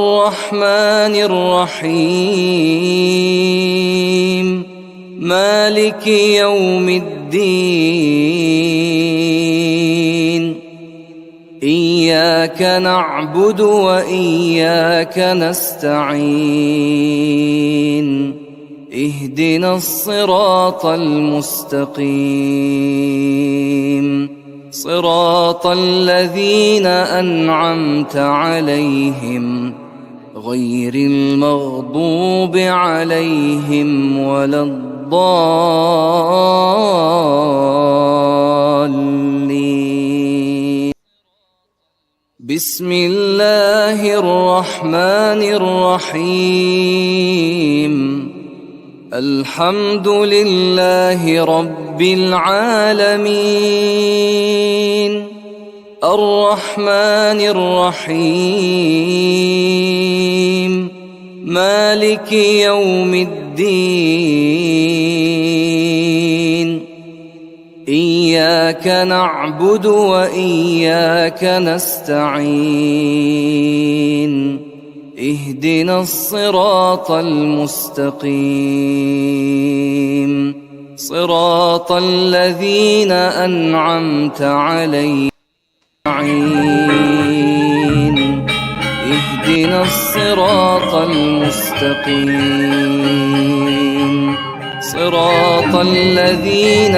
الرحمن الرحيم مالك يوم الدين إياك نعبد وإياك نستعين اهدنا الصراط المستقيم صراط الذين أنعمت عليهم غير المغضوب عليهم ولا الضالين. بسم الله الرحمن الرحيم الحمد لله رب العالمين الرحمن الرحيم مالك يوم الدين إياك نعبد وإياك نستعين اهدنا الصراط المستقيم صراط الذين أنعمت عليهم اهدنا الصراط المستقيم صراط الذين